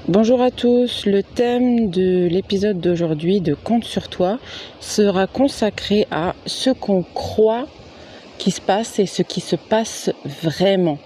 Bonjour à tous, le thème de l'épisode d'aujourd'hui de Compte sur toi sera consacré à ce qu'on croit qui se passe et ce qui se passe vraiment.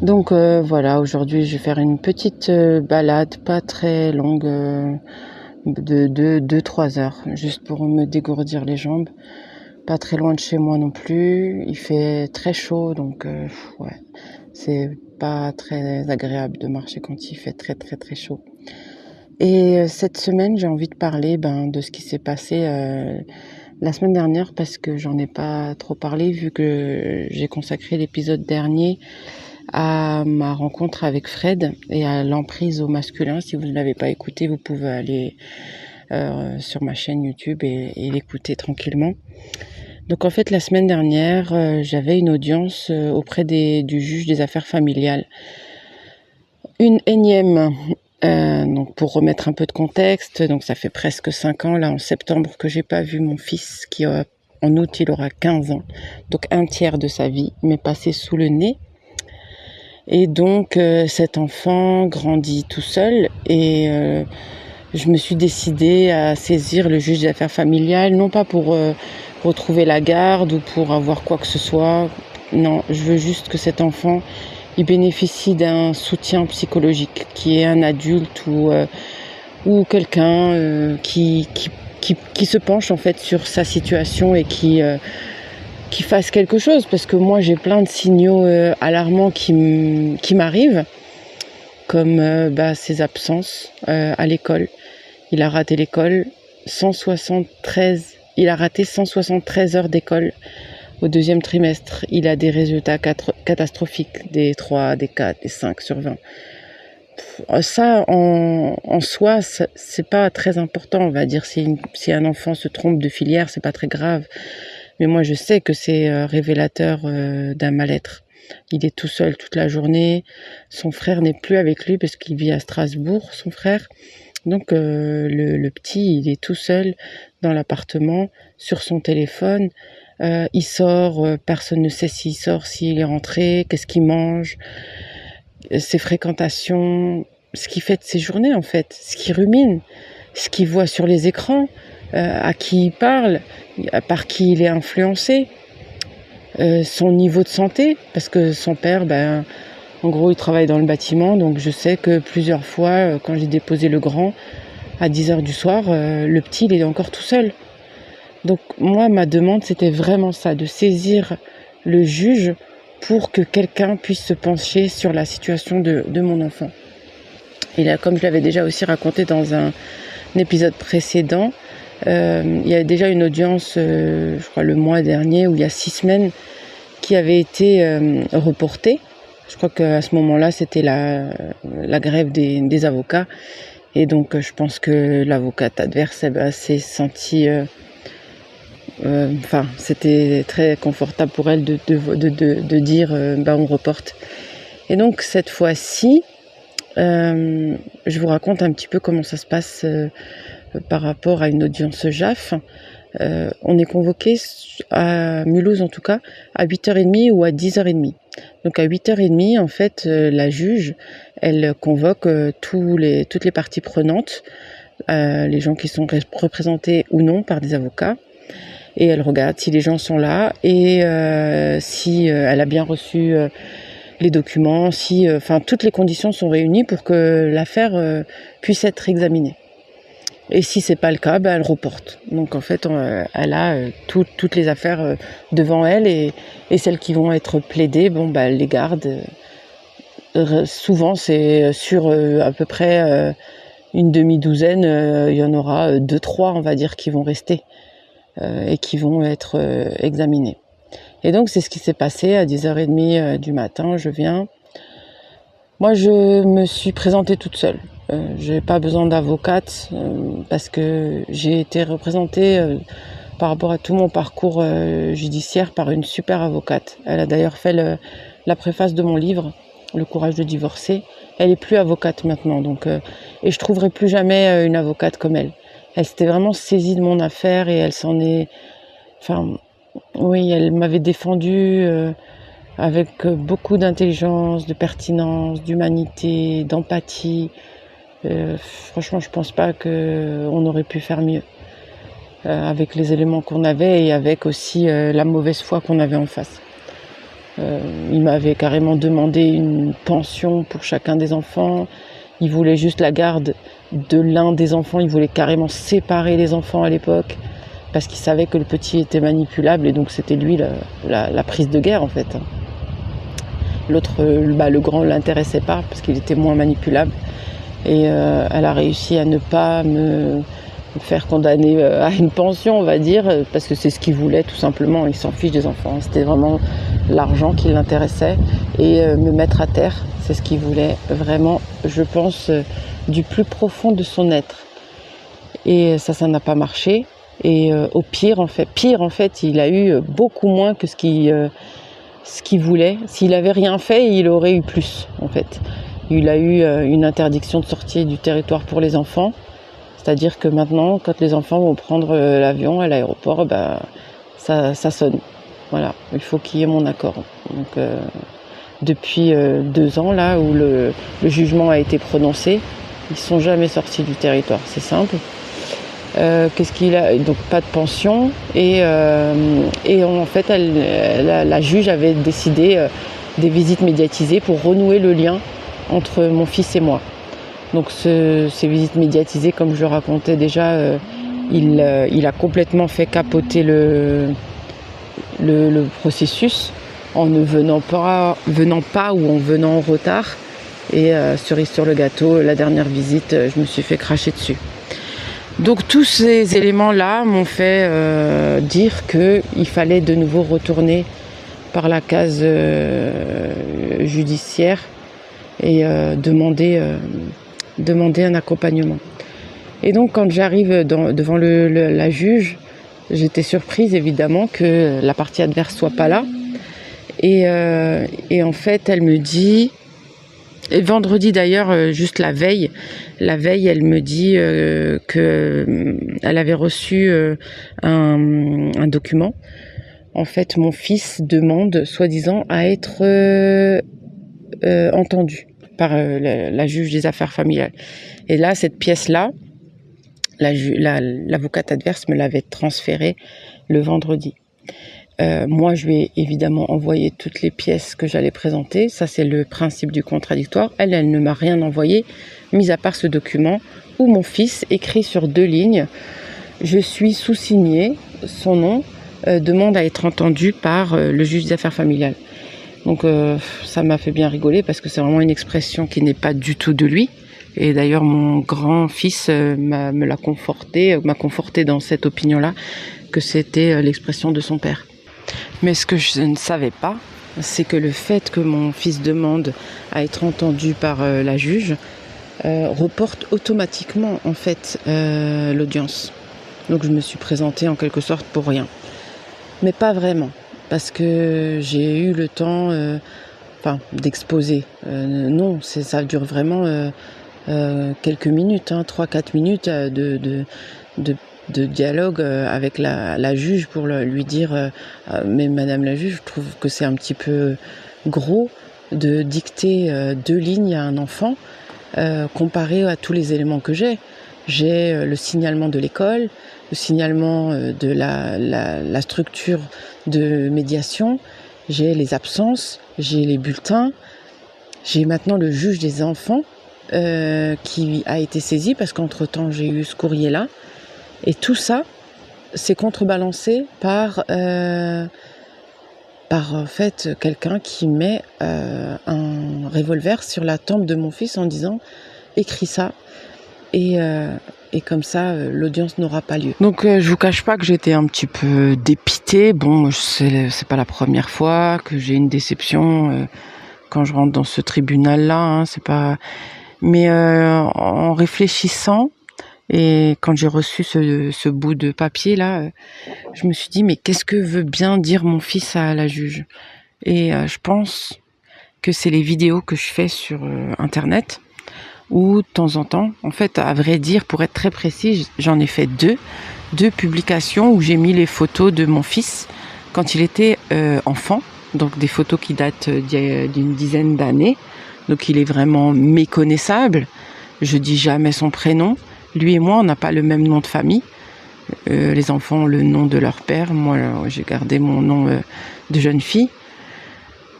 Donc voilà, aujourd'hui je vais faire une petite balade pas très longue de 2-3 heures, juste pour me dégourdir les jambes. Pas très loin de chez moi non plus, il fait très chaud donc ouais, c'est pas très agréable de marcher quand il fait très très très chaud. Et cette semaine j'ai envie de parler de ce qui s'est passé la semaine dernière parce que j'en ai pas trop parlé vu que j'ai consacré l'épisode dernier à ma rencontre avec Fred et à l'emprise au masculin. Si vous ne l'avez pas écouté, vous pouvez aller sur ma chaîne YouTube et l'écouter tranquillement. Donc en fait, la semaine dernière, j'avais une audience auprès du juge des affaires familiales. Une énième, donc pour remettre un peu de contexte, donc ça fait presque 5 ans, là en septembre, que j'ai pas vu mon fils, en août il aura 15 ans. Donc un tiers de sa vie m'est passé sous le nez. Et donc cet enfant grandit tout seul et je me suis décidée à saisir le juge des affaires familiales, non pas pour retrouver la garde ou pour avoir quoi que ce soit. Non, je veux juste que cet enfant il bénéficie d'un soutien psychologique, qui est un adulte ou quelqu'un qui se penche en fait sur sa situation et qui fasse quelque chose, parce que moi j'ai plein de signaux alarmants qui m'arrivent, comme ses absences à l'école. Il a raté l'école, il a raté 173 heures d'école au deuxième trimestre. Il a des résultats catastrophiques, des 3, des 4, des 5 sur 20. Ça, en soi, c'est pas très important, on va dire. Si un enfant se trompe de filière, c'est pas très grave. Mais moi, je sais que c'est révélateur d'un mal-être. Il est tout seul toute la journée. Son frère n'est plus avec lui parce qu'il vit à Strasbourg, son frère. Donc, le petit, il est tout seul dans l'appartement, sur son téléphone. Il sort, personne ne sait s'il sort, s'il est rentré, qu'est-ce qu'il mange, ses fréquentations, ce qu'il fait de ses journées, en fait, ce qu'il rumine, ce qu'il voit sur les écrans, à qui il parle, par qui il est influencé, son niveau de santé, parce que son père, en gros, il travaille dans le bâtiment, donc je sais que plusieurs fois, quand j'ai déposé le grand, à 10h du soir, le petit, il est encore tout seul. Donc moi, ma demande, c'était vraiment ça, de saisir le juge pour que quelqu'un puisse se pencher sur la situation de mon enfant. Et là, comme je l'avais déjà aussi raconté dans un épisode précédent, il y a déjà une audience, je crois le mois dernier, ou il y a 6 semaines, qui avait été reportée. Je crois qu'à ce moment-là, c'était la grève des avocats. Et donc, je pense que l'avocate adverse s'est sentie... c'était très confortable pour elle de dire on reporte. Et donc, cette fois-ci, je vous raconte un petit peu comment ça se passe par rapport à une audience JAF. On est convoqué à Mulhouse, en tout cas, à 8h30 ou à 10h30. Donc à 8h30, en fait, la juge, elle convoque toutes les parties prenantes, les gens qui sont représentés ou non par des avocats, et elle regarde si les gens sont là et si elle a bien reçu les documents, si toutes les conditions sont réunies pour que l'affaire puisse être examinée. Et si c'est pas le cas, elle reporte. Donc en fait, elle a toutes les affaires devant elle et celles qui vont être plaidées, elle les garde. Souvent, c'est sur à peu près une demi-douzaine, il y en aura 2-3, on va dire, qui vont rester et qui vont être examinées. Et donc, c'est ce qui s'est passé à 10h30 du matin. Je viens. Moi, je me suis présentée toute seule. J'ai pas besoin d'avocate parce que j'ai été représentée par rapport à tout mon parcours judiciaire par une super avocate. Elle a d'ailleurs fait la préface de mon livre, Le courage de divorcer. Elle est plus avocate maintenant, donc et je trouverai plus jamais une avocate comme elle. Elle s'était vraiment saisie de mon affaire et elle s'en est... Enfin, oui, elle m'avait défendue avec beaucoup d'intelligence, de pertinence, d'humanité, d'empathie. Franchement, je pense pas qu'on aurait pu faire mieux avec les éléments qu'on avait et avec aussi la mauvaise foi qu'on avait en face. Il m'avait carrément demandé une pension pour chacun des enfants. Il voulait juste la garde de l'un des enfants. Il voulait carrément séparer les enfants à l'époque parce qu'il savait que le petit était manipulable et donc c'était lui la prise de guerre en fait. L'autre, le grand, l'intéressait pas parce qu'il était moins manipulable. Et elle a réussi à ne pas me faire condamner à une pension, on va dire, parce que c'est ce qu'il voulait tout simplement. Il s'en fiche des enfants. C'était vraiment l'argent qui l'intéressait et me mettre à terre, c'est ce qu'il voulait vraiment, je pense, du plus profond de son être. Et ça n'a pas marché. Et au pire en fait, il a eu beaucoup moins que ce qu'il voulait. S'il avait rien fait, il aurait eu plus, en fait. Il a eu une interdiction de sortie du territoire pour les enfants. C'est-à-dire que maintenant, quand les enfants vont prendre l'avion à l'aéroport, ça sonne. Voilà, il faut qu'il y ait mon accord. Donc, depuis 2 ans, là, où le jugement a été prononcé, ils ne sont jamais sortis du territoire. C'est simple. Qu'est-ce qu'il a? Donc pas de pension et en fait la juge avait décidé des visites médiatisées pour renouer le lien entre mon fils et moi. Donc ces visites médiatisées, comme je le racontais déjà, il a complètement fait capoter le processus en ne venant pas ou en venant en retard. Et cerise sur le gâteau, la dernière visite, je me suis fait cracher dessus. Donc tous ces éléments-là m'ont fait dire qu'il fallait de nouveau retourner par la case judiciaire et demander un accompagnement. Et donc quand j'arrive devant la juge, j'étais surprise évidemment que la partie adverse soit pas là. Et en fait elle me dit... Et vendredi d'ailleurs, juste la veille, elle me dit qu'elle avait reçu un document. En fait, mon fils demande, soi-disant, à être entendu par la juge des affaires familiales. Et là, cette pièce-là, l'avocate adverse me l'avait transférée le vendredi. Moi, je lui ai évidemment envoyé toutes les pièces que j'allais présenter. Ça, c'est le principe du contradictoire. Elle ne m'a rien envoyé, mis à part ce document où mon fils écrit sur 2 lignes « Je suis sous-signé, son nom, demande à être entendu par le juge des affaires familiales ». Donc, ça m'a fait bien rigoler parce que c'est vraiment une expression qui n'est pas du tout de lui. Et d'ailleurs, mon grand-fils m'a conforté dans cette opinion-là, que c'était l'expression de son père. Mais ce que je ne savais pas, c'est que le fait que mon fils demande à être entendu par la juge reporte automatiquement en fait l'audience. Donc je me suis présentée en quelque sorte pour rien. Mais pas vraiment, parce que j'ai eu le temps d'exposer. Non, ça dure vraiment quelques minutes, 3-4 minutes de dialogue avec la juge pour lui dire mais madame la juge, je trouve que c'est un petit peu gros de dicter 2 lignes à un enfant comparé à tous les éléments que j'ai. J'ai le signalement de l'école, le signalement de la structure de médiation, j'ai les absences, j'ai les bulletins, j'ai maintenant le juge des enfants qui a été saisi parce qu'entre-temps j'ai eu ce courrier-là. Et tout ça, c'est contrebalancé par en fait quelqu'un qui met un revolver sur la tempe de mon fils en disant « écris ça » et comme ça l'audience n'aura pas lieu. Donc je vous cache pas que j'étais un petit peu dépitée. Bon, c'est pas la première fois que j'ai une déception quand je rentre dans ce tribunal-là. C'est pas. Mais en réfléchissant, Et quand j'ai reçu ce bout de papier là, je me suis dit mais qu'est-ce que veut bien dire mon fils à la juge? Et je pense que c'est les vidéos que je fais sur internet où de temps en temps, en fait à vrai dire, pour être très précis, j'en ai fait deux publications où j'ai mis les photos de mon fils quand il était enfant, donc des photos qui datent d'une dizaine d'années, donc il est vraiment méconnaissable, je dis jamais son prénom, lui et moi on n'a pas le même nom de famille, les enfants ont le nom de leur père, moi j'ai gardé mon nom de jeune fille.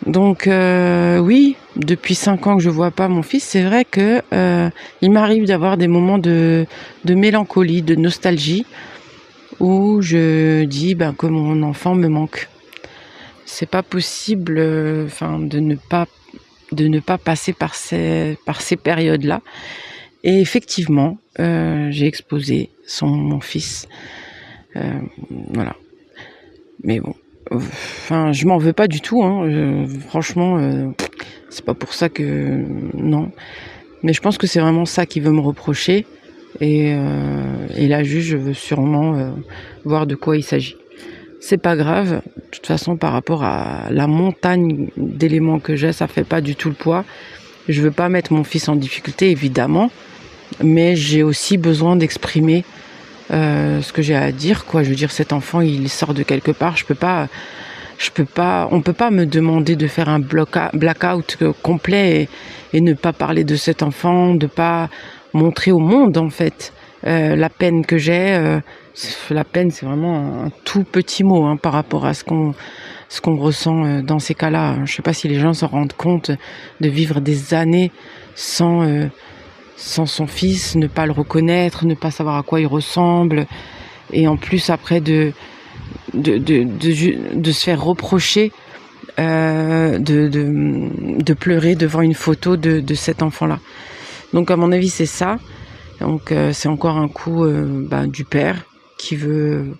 Donc oui, depuis 5 ans que je vois pas mon fils, c'est vrai que il m'arrive d'avoir des moments de mélancolie, de nostalgie, où je dis que mon enfant me manque. C'est pas possible, de ne pas passer par ces périodes-là. Et effectivement, j'ai exposé mon fils, voilà. Mais bon. Je m'en veux pas du tout, hein. Franchement, c'est pas pour ça que non. Mais je pense que c'est vraiment ça qu'il veut me reprocher. Et la juge veut sûrement voir de quoi il s'agit. C'est pas grave. De toute façon, par rapport à la montagne d'éléments que j'ai, ça fait pas du tout le poids. Je veux pas mettre mon fils en difficulté, évidemment. Mais j'ai aussi besoin d'exprimer ce que j'ai à dire, quoi. Je veux dire, cet enfant, il sort de quelque part. On peut pas me demander de faire un blackout complet et ne pas parler de cet enfant, de pas montrer au monde, en fait, la peine que j'ai. La peine, c'est vraiment un tout petit mot, hein, par rapport à ce qu'on ressent dans ces cas-là. Je sais pas si les gens se rendent compte de vivre des années sans son fils, ne pas le reconnaître, ne pas savoir à quoi il ressemble, et en plus après de se faire reprocher de pleurer devant une photo de cet enfant-là. Donc à mon avis c'est ça. Donc c'est encore un coup du père qui veut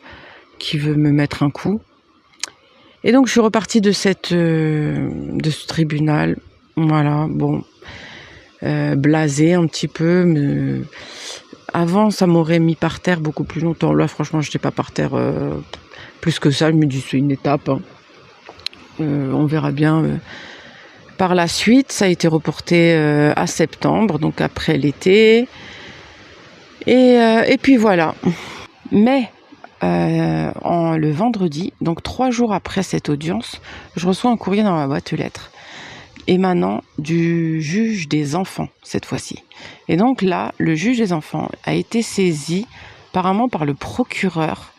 me mettre un coup. Et donc je suis repartie de ce tribunal. Voilà, bon. Blasé un petit peu. Avant, ça m'aurait mis par terre beaucoup plus longtemps. Là, franchement, je n'étais pas par terre plus que ça. Je me dis, c'est une étape. Hein. On verra bien. Par la suite, ça a été reporté à septembre, donc après l'été. Et puis voilà. Mais le vendredi, donc 3 jours après cette audience, je reçois un courrier dans ma boîte aux lettres, émanant du juge des enfants cette fois-ci. Et donc là, le juge des enfants a été saisi apparemment par le procureur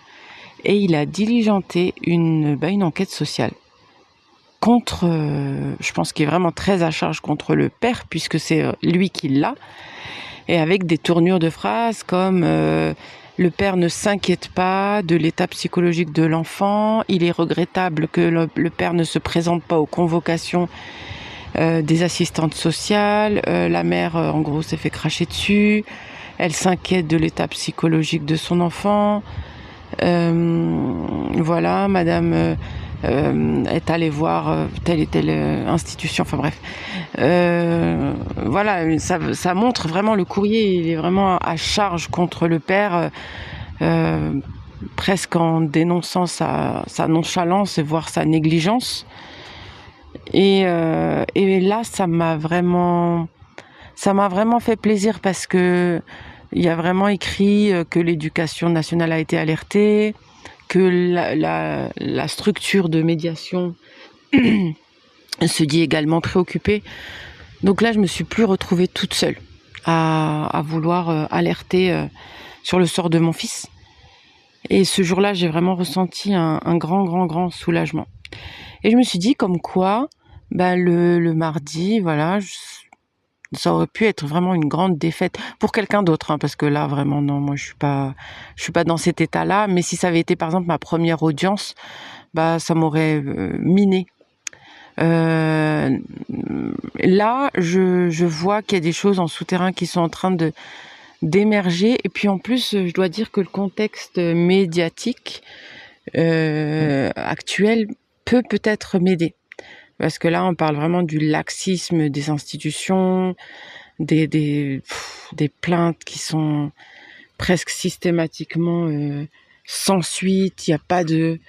et il a diligenté une enquête sociale contre, je pense qu'il est vraiment très à charge contre le père puisque c'est lui qui l'a, et avec des tournures de phrases comme le père ne s'inquiète pas de l'état psychologique de l'enfant, il est regrettable que le père ne se présente pas aux convocations des assistantes sociales, la mère en gros s'est fait cracher dessus, elle s'inquiète de l'état psychologique de son enfant, voilà, madame est allée voir telle et telle institution, enfin bref, voilà, ça montre vraiment, le courrier il est vraiment à charge contre le père, presque en dénonçant sa nonchalance et voire sa négligence. Et là, ça m'a vraiment fait plaisir parce que il y a vraiment écrit que l'éducation nationale a été alertée, que la structure de médiation se dit également préoccupée. Donc là, je me suis plus retrouvée toute seule à vouloir alerter sur le sort de mon fils. Et ce jour-là, j'ai vraiment ressenti un grand soulagement. Et je me suis dit comme quoi, le mardi, voilà, ça aurait pu être vraiment une grande défaite pour quelqu'un d'autre, hein, parce que là, vraiment, non, moi, je suis pas dans cet état-là. Mais si ça avait été, par exemple, ma première audience, ça m'aurait miné. Là, je vois qu'il y a des choses en souterrain qui sont en train d'émerger. Et puis, en plus, je dois dire que le contexte médiatique actuel peut-être m'aider. Parce que là, on parle vraiment du laxisme des institutions, des plaintes qui sont presque systématiquement sans suite. Il y a pas de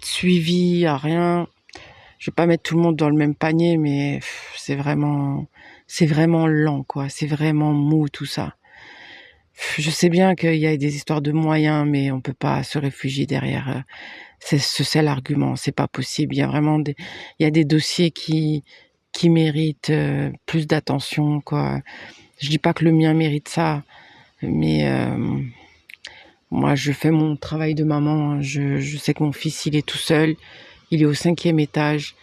suivi, il y a rien. Je vais pas mettre tout le monde dans le même panier, mais c'est vraiment lent, quoi. C'est vraiment mou, tout ça. Je sais bien qu'il y a des histoires de moyens, mais on peut pas se réfugier derrière ce seul argument. C'est pas possible. Il y a vraiment il y a des dossiers qui méritent plus d'attention, quoi. Je dis pas que le mien mérite ça, mais moi, je fais mon travail de maman. Je sais que mon fils, il est tout seul. Il est au 5e étage.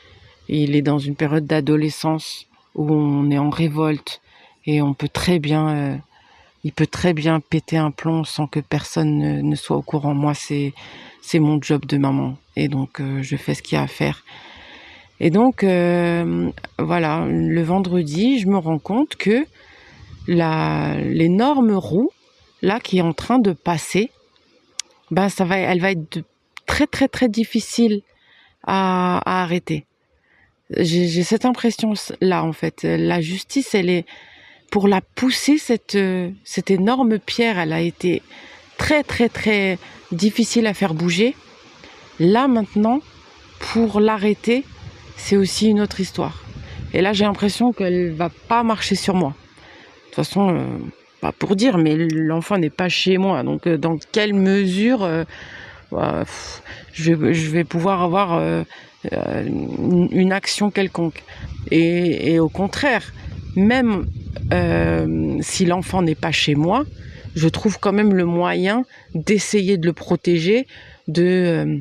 Et il est dans une période d'adolescence où on est en révolte et on peut très bien, il peut très bien péter un plomb sans que personne ne soit au courant. Moi, c'est mon job de maman et donc je fais ce qu'il y a à faire. Et donc voilà, le vendredi, je me rends compte que l'énorme roue là qui est en train de passer, ben elle va être très très très difficile à arrêter. J'ai cette impression là en fait. La justice, elle est pour la pousser, cette énorme pierre, elle a été très très très difficile à faire bouger. Là maintenant, pour l'arrêter, c'est aussi une autre histoire. Et là, j'ai l'impression qu'elle va pas marcher sur moi. De toute façon, pas pour dire, mais l'enfant n'est pas chez moi. Donc, dans quelle mesure je vais pouvoir avoir une action quelconque. Et au contraire, même si l'enfant n'est pas chez moi, je trouve quand même le moyen d'essayer de le protéger de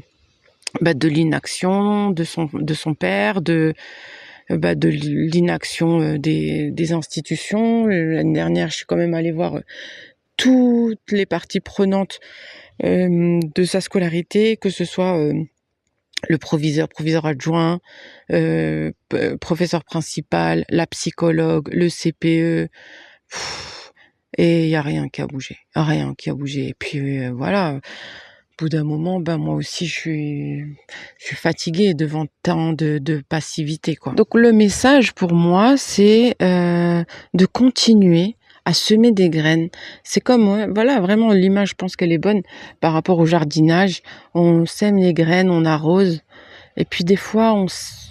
l'inaction de son père, de l'inaction des institutions. L'année dernière, je suis quand même allée voir toutes les parties prenantes de sa scolarité, que ce soit le proviseur adjoint, professeur principal, la psychologue, le CPE, et il y a rien qui a bougé, Et puis voilà, au bout d'un moment, moi aussi je suis fatiguée devant tant de passivité, quoi. Donc le message pour moi, c'est de continuer à semer des graines. C'est comme, voilà, vraiment l'image, je pense qu'elle est bonne par rapport au jardinage. On sème les graines, on arrose, et puis des fois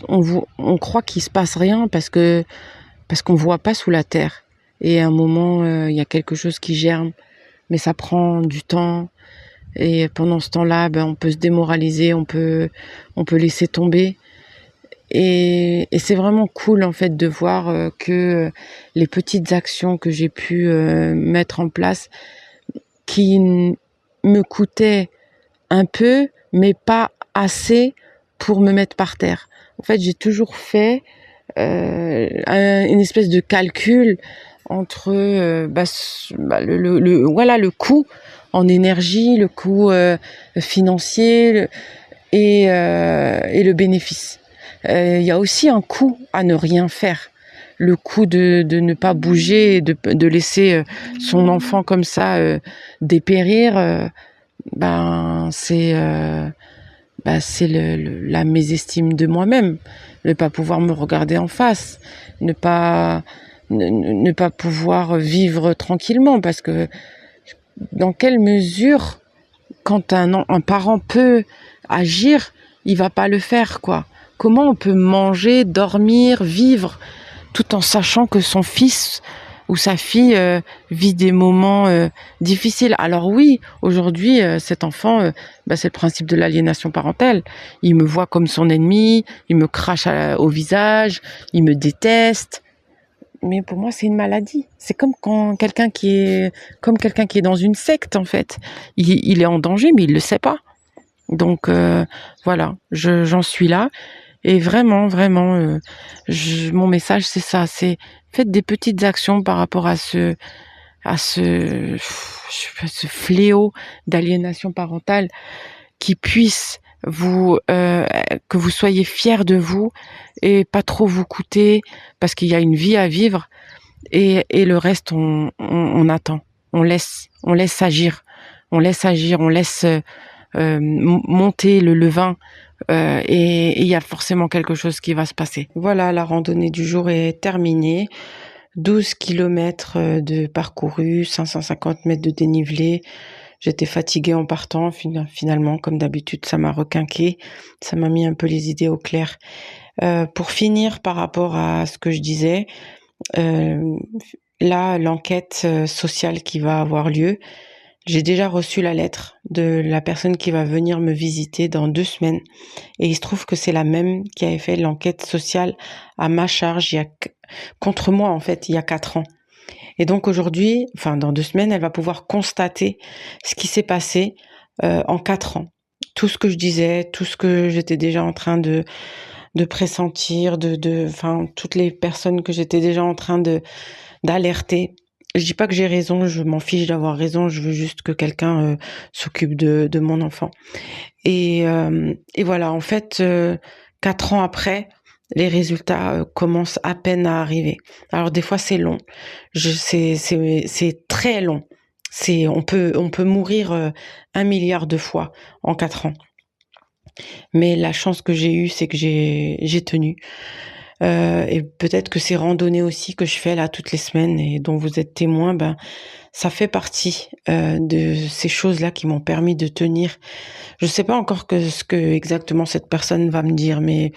on croit qu'il se passe rien parce qu'on voit pas sous la terre. Et à un moment, il y a quelque chose qui germe, mais ça prend du temps. Et pendant ce temps-là, on peut se démoraliser, on peut laisser tomber. Et c'est vraiment cool en fait de voir que les petites actions que j'ai pu mettre en place, qui me coûtaient un peu, mais pas assez pour me mettre par terre. En fait, j'ai toujours fait une espèce de calcul entre le coût en énergie, le coût financier et le bénéfice. Il y a aussi un coût à ne rien faire. Le coût de ne pas bouger, de laisser son enfant comme ça dépérir, c'est la mésestime de moi-même. Ne pas pouvoir me regarder en face, ne pas pouvoir vivre tranquillement, parce que dans quelle mesure, quand un parent peut agir, il va pas le faire, quoi. Comment on peut manger, dormir, vivre, tout en sachant que son fils ou sa fille vit des moments difficiles. Alors oui, aujourd'hui, cet enfant, c'est le principe de l'aliénation parentale. Il me voit comme son ennemi, il me crache au visage, il me déteste. Mais pour moi, c'est une maladie. C'est comme quelqu'un qui est dans une secte, en fait. Il est en danger, mais il le sait pas. Donc voilà, j'en suis là. Et vraiment, vraiment, mon message, c'est ça. C'est faites des petites actions par rapport à ce fléau d'aliénation parentale, qui puisse que vous soyez fiers de vous et pas trop vous coûter, parce qu'il y a une vie à vivre, et le reste on attend, on laisse agir, on laisse monter le levain, et il y a forcément quelque chose qui va se passer. Voilà, la randonnée du jour est terminée. 12 kilomètres de parcouru, 550 mètres de dénivelé. J'étais fatiguée en partant, finalement, comme d'habitude, ça m'a requinqué, ça m'a mis un peu les idées au clair. Pour finir, par rapport à ce que je disais, là, l'enquête sociale qui va avoir lieu, j'ai déjà reçu la lettre de la personne qui va venir me visiter dans 2 semaines. Et il se trouve que c'est la même qui avait fait l'enquête sociale à ma charge contre moi, en fait, il y a 4 ans. Et donc aujourd'hui, enfin dans 2 semaines, elle va pouvoir constater ce qui s'est passé en 4 ans. Tout ce que je disais, tout ce que j'étais déjà en train de pressentir, enfin toutes les personnes que j'étais déjà en train d'alerter. Je dis pas que j'ai raison, je m'en fiche d'avoir raison, je veux juste que quelqu'un s'occupe de mon enfant. Et voilà, en fait, 4 ans après, les résultats commencent à peine à arriver. Alors des fois c'est long, c'est très long. On peut mourir 1 milliard de fois en 4 ans. Mais la chance que j'ai eue, c'est que j'ai tenu. Et peut-être que ces randonnées aussi que je fais là toutes les semaines et dont vous êtes témoin, ben ça fait partie de ces choses-là qui m'ont permis de tenir. Je sais pas encore ce que exactement cette personne va me dire, mais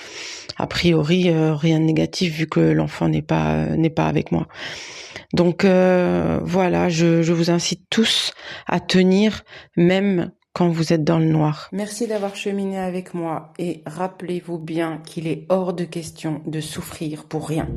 a priori rien de négatif vu que l'enfant n'est pas avec moi. Donc voilà, je vous incite tous à tenir, même quand vous êtes dans le noir. Merci d'avoir cheminé avec moi et rappelez-vous bien qu'il est hors de question de souffrir pour rien.